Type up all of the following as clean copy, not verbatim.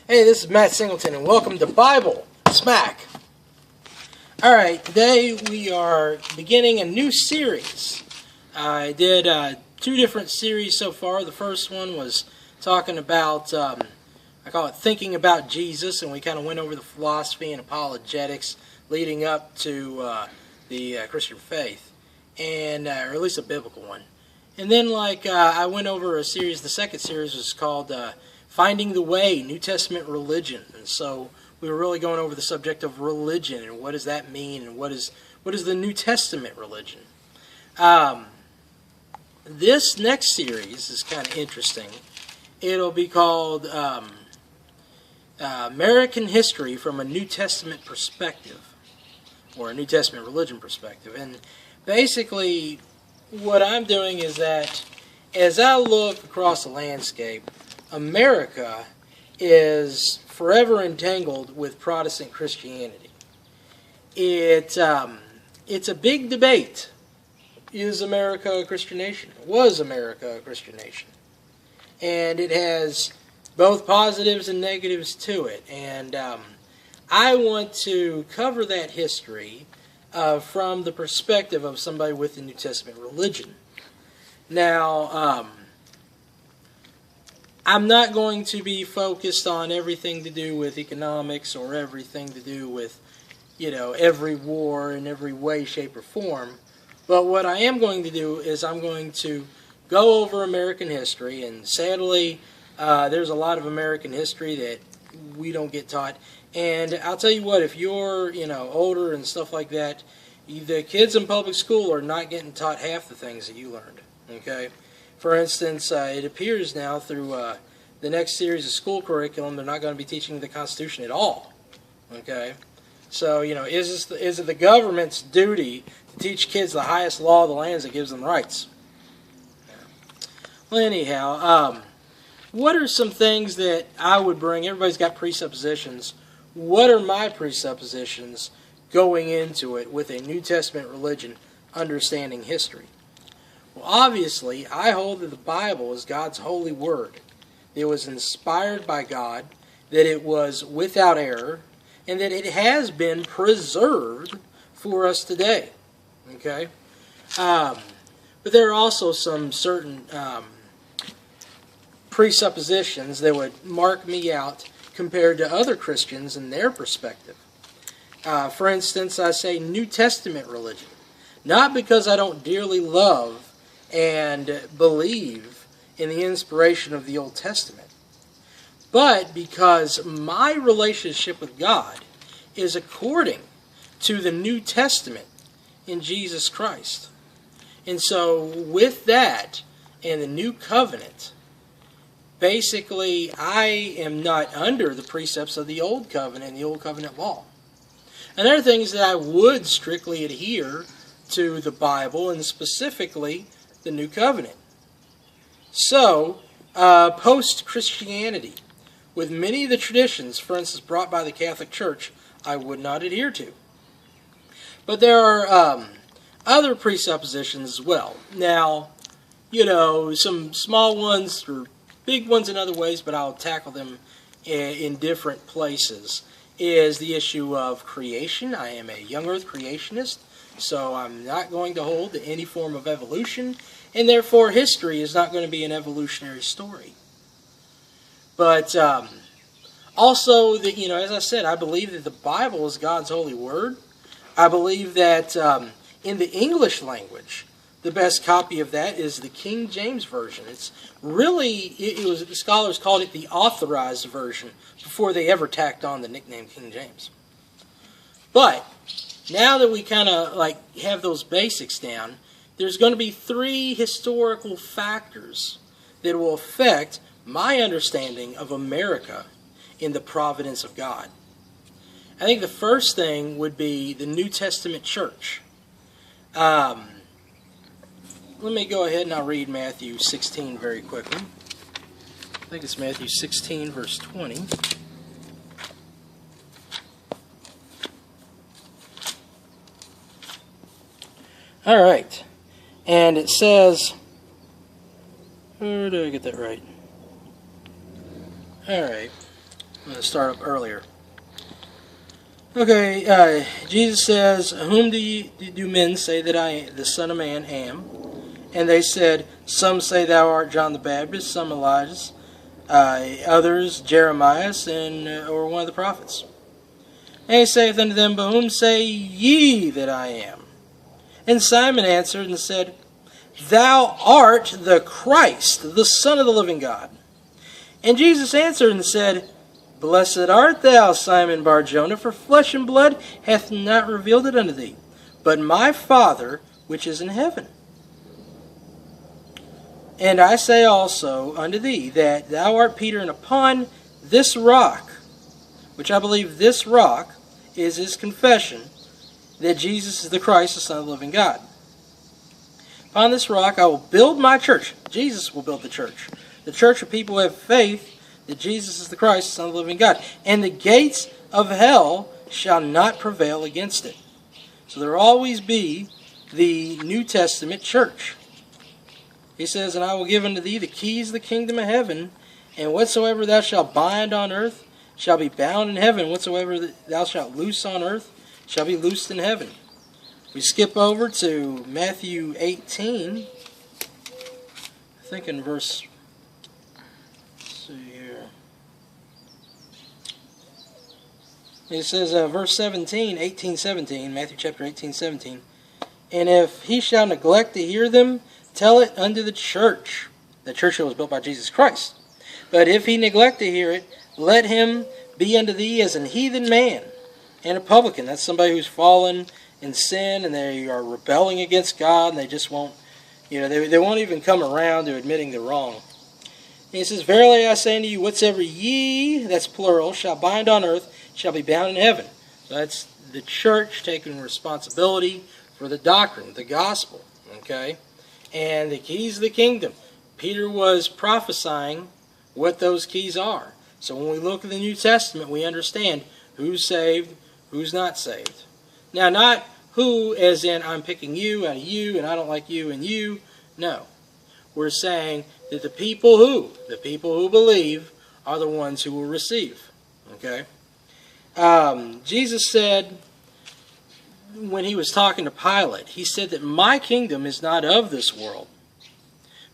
Hey, this is Matt Singleton, and welcome to Bible Smack. Alright, today we are beginning a new series. I did two different series so far. The first one was talking about, I call it Thinking About Jesus, and we kind of went over the philosophy and apologetics leading up to the Christian faith, and or at least a biblical one. And then I went over a series, the second series was called Finding the Way, New Testament Religion. And so we were really going over the subject of religion and what does that mean and what is the New Testament religion. This next series is kind of interesting. It'll be called American History from a New Testament Perspective, or a New Testament Religion Perspective. And basically what I'm doing is that as I look across the landscape, America is forever entangled with Protestant Christianity. It's a big debate. Is America a Christian nation? Was America a Christian nation? And it has both positives and negatives to it. And I want to cover that history from the perspective of somebody with the New Testament religion. Now, I'm not going to be focused on everything to do with economics or everything to do with, every war in every way, shape, or form. But what I am going to do is I'm going to go over American history, and sadly, there's a lot of American history that we don't get taught. And I'll tell you what, if you're, older and stuff like that, the kids in public school are not getting taught half the things that you learned, okay? For instance, it appears now through the next series of school curriculum, they're not going to be teaching the Constitution at all. Okay? So, is it the government's duty to teach kids the highest law of the land that gives them rights? Well, anyhow, what are some things that I would bring? Everybody's got presuppositions. What are my presuppositions going into it with a New Testament religion understanding history? Well, obviously, I hold that the Bible is God's holy word. It was inspired by God, that it was without error, and that it has been preserved for us today. Okay? But there are also some certain presuppositions that would mark me out compared to other Christians and their perspective. For instance, I say New Testament religion. Not because I don't dearly love and believe in the inspiration of the Old Testament, but because my relationship with God is according to the New Testament in Jesus Christ. And so with that and the New Covenant, basically I am not under the precepts of the Old Covenant and the Old Covenant law. Another thing is that I would strictly adhere to the Bible and specifically the New Covenant. So, post-Christianity, with many of the traditions, for instance, brought by the Catholic Church, I would not adhere to. But there are other presuppositions as well. Now, some small ones or big ones in other ways, but I'll tackle them in different places, is the issue of creation. I am a young earth creationist, so I'm not going to hold to any form of evolution, and therefore history is not going to be an evolutionary story. But also, that as I said, I believe that the Bible is God's holy word. I believe that in the English language, the best copy of that is the King James Version. It's really, the scholars called it the authorized version before they ever tacked on the nickname King James. But now that we kind of have those basics down, there's going to be three historical factors that will affect my understanding of America in the providence of God. I think the first thing would be the New Testament church. Let me go ahead and I'll read Matthew 16 very quickly. I think it's Matthew 16, verse 20. All right. And it says, where did I get that right? All right. I'm going to start up earlier. Okay, Jesus says, "Whom do men say that I, the Son of Man, am? And they said, Some say thou art John the Baptist, some Elijah, others Jeremiah, or one of the prophets. And he saith unto them, But whom say ye that I am? And Simon answered and said, Thou art the Christ, the Son of the living God. And Jesus answered and said, Blessed art thou, Simon Bar-Jonah, for flesh and blood hath not revealed it unto thee, but my Father which is in heaven. And I say also unto thee, that thou art Peter, and upon this rock," which I believe this rock is his confession that Jesus is the Christ, the Son of the living God. "Upon this rock I will build my church." Jesus will build the church. The church of people who have faith that Jesus is the Christ, the Son of the living God. "And the gates of hell shall not prevail against it." So there will always be the New Testament church. He says, "And I will give unto thee the keys of the kingdom of heaven, and whatsoever thou shalt bind on earth shall be bound in heaven, whatsoever thou shalt loose on earth shall be loosed in heaven." We skip over to Matthew 18, I think in verse, let's see here. It says, verse 17, 18:17, Matthew chapter 18:17, "And if he shall neglect to hear them, tell it unto the church." The church that was built by Jesus Christ. "But if he neglect to hear it, let him be unto thee as an heathen man and a publican." That's somebody who's fallen in sin and they are rebelling against God, and they just won't, they won't even come around to admitting they're wrong. And he says, "Verily I say unto you, whatsoever ye," that's plural, "shall bind on earth shall be bound in heaven." So that's the church taking responsibility for the doctrine, the gospel. Okay? And the keys of the kingdom. Peter was prophesying what those keys are. So when we look at the New Testament, we understand who's saved, who's not saved. Now, not who as in I'm picking you out of you and I don't like you and you. No. We're saying that the people who believe are the ones who will receive. Okay? Jesus said, when he was talking to Pilate, he said that my kingdom is not of this world.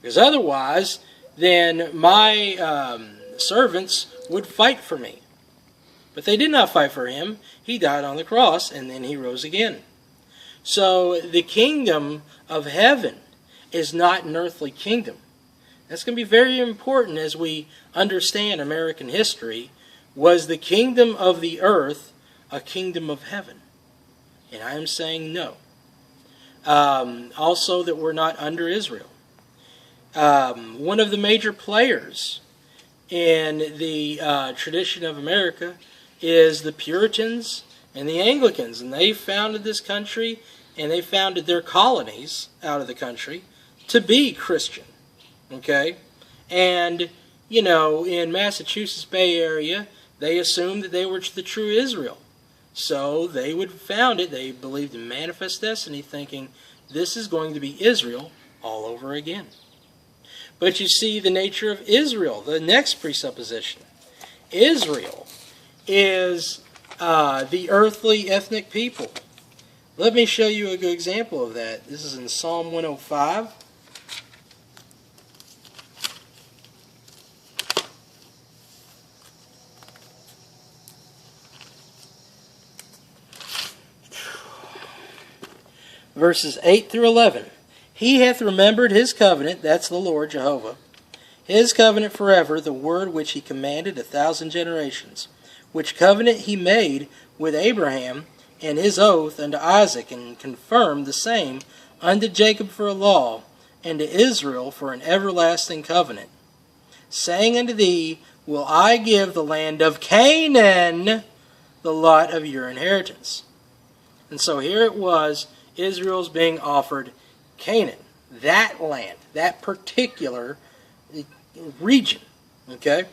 Because otherwise, then my servants would fight for me. But they did not fight for him. He died on the cross, and then he rose again. So the kingdom of heaven is not an earthly kingdom. That's going to be very important as we understand American history. Was the kingdom of the earth a kingdom of heaven? And I am saying no. Also that we're not under Israel. One of the major players in the tradition of America is the Puritans and the Anglicans. And they founded this country and they founded their colonies out of the country to be Christian. Okay? And, in Massachusetts Bay Area, they assumed that they were the true Israel. So they would found it. They believed in manifest destiny, thinking this is going to be Israel all over again. But you see the nature of Israel, the next presupposition. Israel is the earthly ethnic people. Let me show you a good example of that. This is in Psalm 105. Verses 8 through 11. "He hath remembered his covenant," that's the Lord Jehovah, "his covenant forever, the word which he commanded 1,000 generations, which covenant he made with Abraham, and his oath unto Isaac, and confirmed the same unto Jacob for a law, and to Israel for an everlasting covenant, saying unto thee, Will I give the land of Canaan the lot of your inheritance." And so here it was, Israel's being offered Canaan, that land, that particular region. Okay?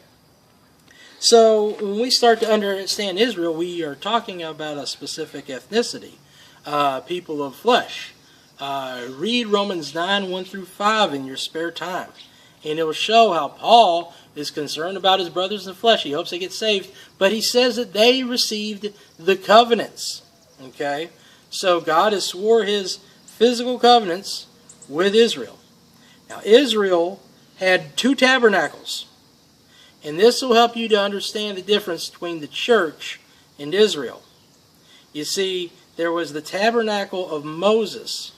So when we start to understand Israel, we are talking about a specific ethnicity, people of flesh. Read Romans 9, 1 through 5 in your spare time. And it will show how Paul is concerned about his brothers in the flesh. He hopes they get saved. But he says that they received the covenants. Okay? So God has swore his physical covenants with Israel. Now Israel had 2 tabernacles. And this will help you to understand the difference between the church and Israel. You see, there was the tabernacle of Moses.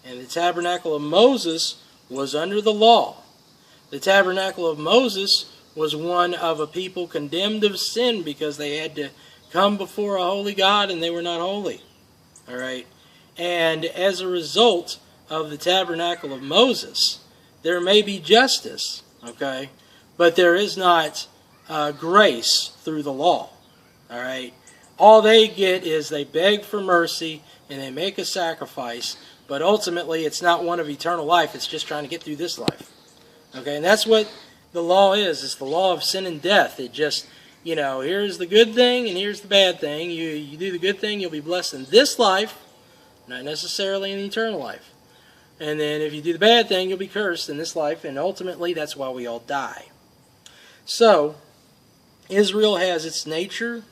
And the tabernacle of Moses was under the law. The tabernacle of Moses was one of a people condemned of sin because they had to come before a holy God and they were not holy. All right? And as a result of the tabernacle of Moses, there may be justice, okay? But there is not grace through the law. All right? All they get is they beg for mercy and they make a sacrifice, but ultimately it's not one of eternal life. It's just trying to get through this life. Okay, and that's what the law is. It's the law of sin and death. It just, here's the good thing and here's the bad thing. You do the good thing, you'll be blessed in this life, not necessarily in the eternal life. And then if you do the bad thing, you'll be cursed in this life, and ultimately that's why we all die. So, Israel has its nature.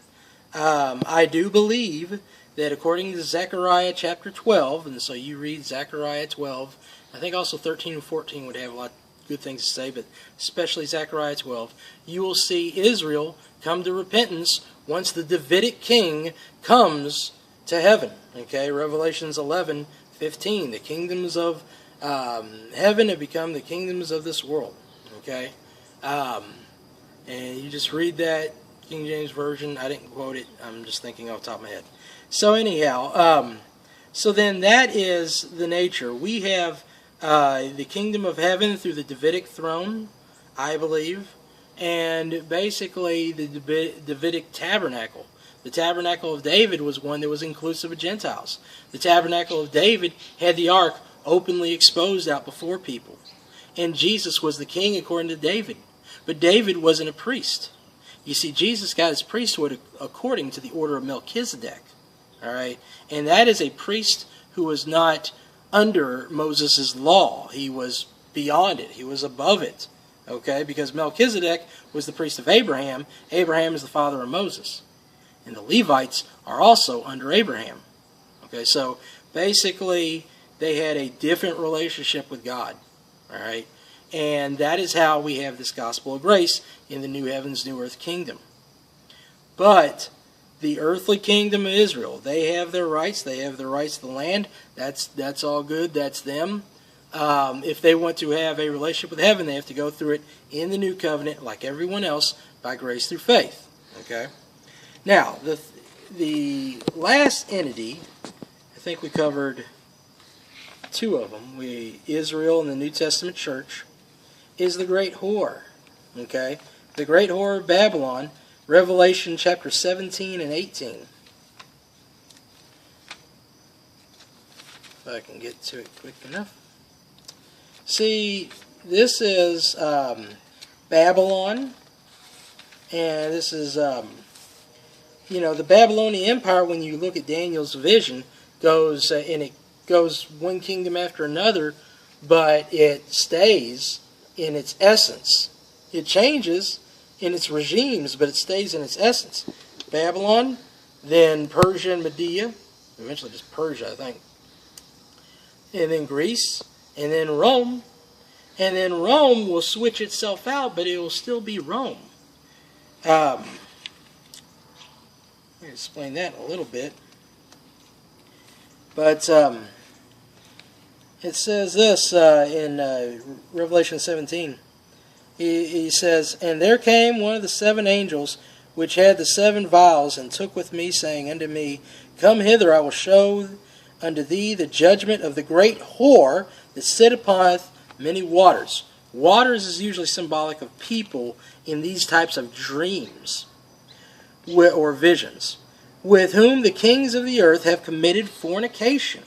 I do believe that according to Zechariah chapter 12, and so you read Zechariah 12, I think also 13 and 14 would have a lot of good things to say, but especially Zechariah 12, you will see Israel come to repentance once the Davidic king comes to heaven. Okay, Revelations 11:15, the kingdoms of heaven have become the kingdoms of this world. Okay, and you just read that, King James Version. I didn't quote it. I'm just thinking off the top of my head. So anyhow, so then that is the nature. We have the kingdom of heaven through the Davidic throne, I believe, and basically the Davidic tabernacle. The tabernacle of David was one that was inclusive of Gentiles. The tabernacle of David had the ark openly exposed out before people. And Jesus was the king according to David. But David wasn't a priest. You see, Jesus got his priesthood according to the order of Melchizedek. All right? And that is a priest who was not under Moses' law. He was beyond it. He was above it. Okay? Because Melchizedek was the priest of Abraham. Abraham is the father of Moses. And the Levites are also under Abraham. Okay, so basically they had a different relationship with God. All right? And that is how we have this gospel of grace in the new heavens, new earth kingdom. But the earthly kingdom of Israel, they have their rights. They have the rights to the land. That's all good. That's them. If they want to have a relationship with heaven, they have to go through it in the new covenant like everyone else by grace through faith. Okay? Now, the last entity, I think we covered 2 of them. Israel and the New Testament church is the great whore. Okay? The great whore of Babylon, Revelation chapter 17 and 18. If I can get to it quick enough. See, this is Babylon, and this is the Babylonian Empire, when you look at Daniel's vision, goes and it goes one kingdom after another, but it stays in its essence. It changes in its regimes, but it stays in its essence. Babylon, then Persia and Media, eventually just Persia, I think, and then Greece, and then Rome, and then Rome will switch itself out, but it will still be Rome. Let me explain that a little bit. But it says this in Revelation 17. He says, "And there came one of the 7 angels which had the 7 vials, and took with me, saying unto me, Come hither, I will show unto thee the judgment of the great whore that sitteth upon many waters." Waters is usually symbolic of people in these types of dreams or visions, "with whom the kings of the earth have committed fornication."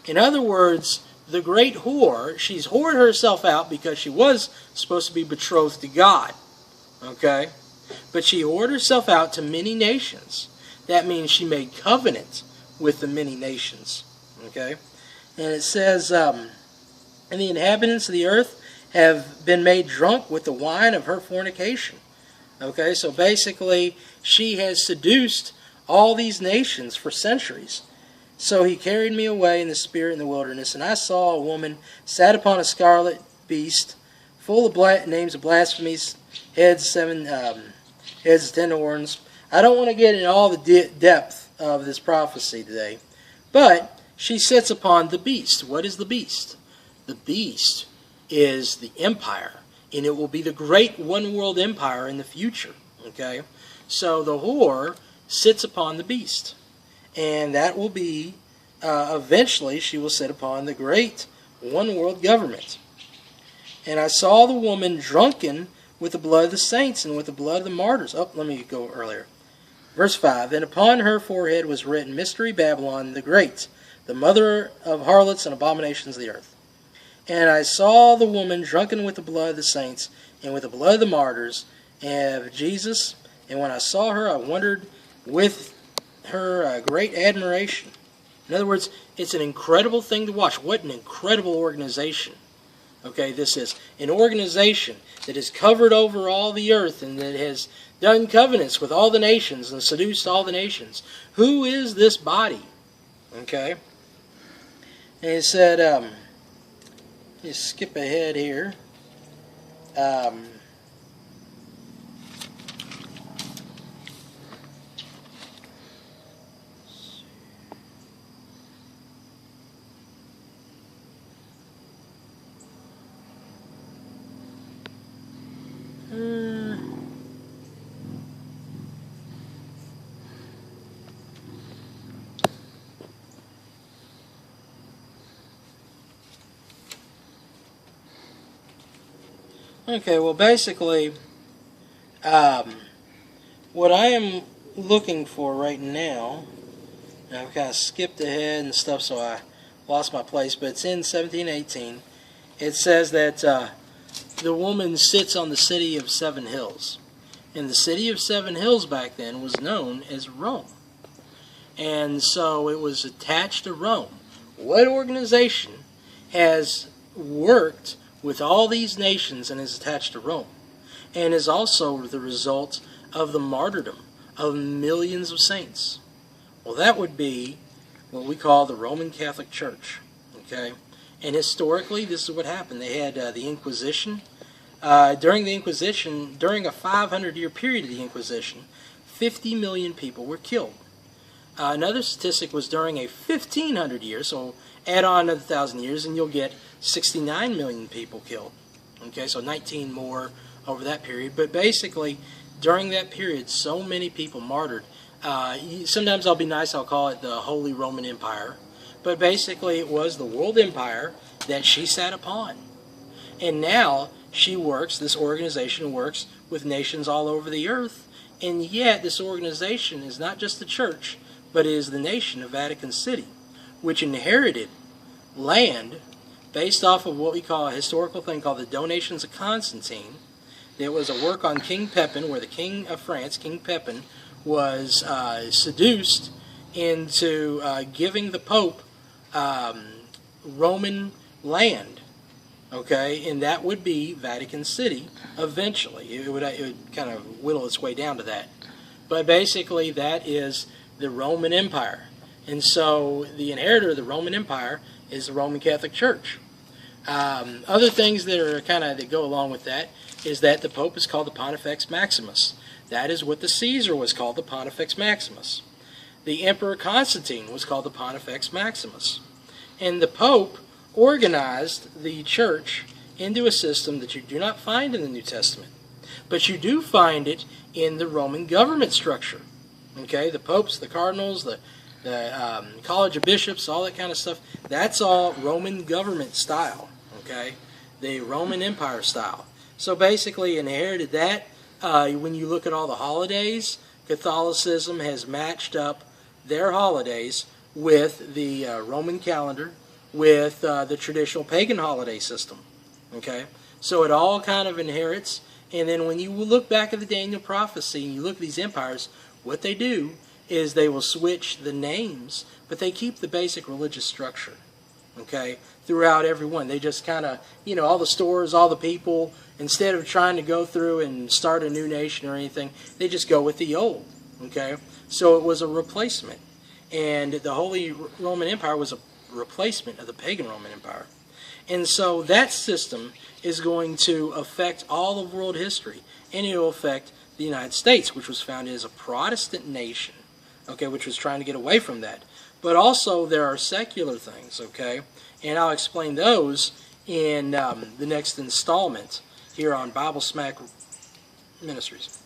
In other words, the great whore, she's whored herself out because she was supposed to be betrothed to God. Okay? But she whored herself out to many nations. That means she made covenant with the many nations. Okay? And it says, "And the inhabitants of the earth have been made drunk with the wine of her fornication. Okay, so basically she has seduced all these nations for centuries. So he carried me away in the spirit in the wilderness, and I saw a woman sat upon a scarlet beast, full of names of blasphemies, heads 10 horns. I don't want to get into all the depth of this prophecy today, but she sits upon the beast. What is the beast? The beast is the empire, and it will be the great one-world empire in the future. Okay, so the whore sits upon the beast, and that will be eventually she will sit upon the great one-world government. And I saw the woman drunken with the blood of the saints and with the blood of the martyrs. Oh, let me go earlier. Verse 5, and upon her forehead was written, Mystery Babylon the Great, the mother of harlots and abominations of the earth. And I saw the woman drunken with the blood of the saints and with the blood of the martyrs and of Jesus. And when I saw her, I wondered with her great admiration. In other words, it's an incredible thing to watch. What an incredible organization. Okay, this is an organization that has covered over all the earth and that has done covenants with all the nations and seduced all the nations. Who is this body? Okay. And it said, just skip ahead here. Okay, well, basically, what I am looking for right now, and I've kind of skipped ahead and stuff, so I lost my place, but it's in 1718. It says that the woman sits on the city of Seven Hills. And the city of Seven Hills back then was known as Rome. And so it was attached to Rome. What organization has worked with all these nations and is attached to Rome, and is also the result of the martyrdom of millions of saints? Well, that would be what we call the Roman Catholic Church. Okay, and historically, this is what happened. They had the Inquisition. During the Inquisition, during a 500-year period of the Inquisition, 50 million people were killed. Another statistic was during a 1,500 years, so add on another 1,000 years, and you'll get 69 million people killed. Okay, so 19 more over that period. But basically, during that period, so many people martyred. Sometimes I'll be nice, I'll call it the Holy Roman Empire. But basically, it was the world empire that she sat upon. And now, she works, this organization works with nations all over the earth. And yet, this organization is not just the church, but it is the nation of Vatican City, which inherited land based off of what we call a historical thing called the Donations of Constantine. There was a work on King Pepin, where the King of France, King Pepin, was seduced into giving the Pope Roman land. Okay, and that would be Vatican City eventually. It would kind of whittle its way down to that. But basically, that is the Roman Empire. And so the inheritor of the Roman Empire is the Roman Catholic Church. Other things that are that go along with that is that the Pope is called the Pontifex Maximus. That is what the Caesar was called, the Pontifex Maximus. The Emperor Constantine was called the Pontifex Maximus. And the Pope organized the church into a system that you do not find in the New Testament. But you do find it in the Roman government structure. Okay, the popes, the cardinals, the College of Bishops, all that kind of stuff, that's all Roman government style, okay? The Roman Empire style. So basically inherited that. When you look at all the holidays, Catholicism has matched up their holidays with the Roman calendar, with the traditional pagan holiday system, okay? So it all kind of inherits. And then when you look back at the Daniel prophecy and you look at these empires, what they do is they will switch the names, but they keep the basic religious structure. okay, throughout everyone. They just kind of, all the stores, all the people, instead of trying to go through and start a new nation or anything, they just go with the old, okay? So it was a replacement. And the Holy Roman Empire was a replacement of the pagan Roman Empire. And so that system is going to affect all of world history, and it will affect the United States, which was founded as a Protestant nation, okay, which was trying to get away from that. But also there are secular things, okay, and I'll explain those in the next installment here on Bible Smack Ministries.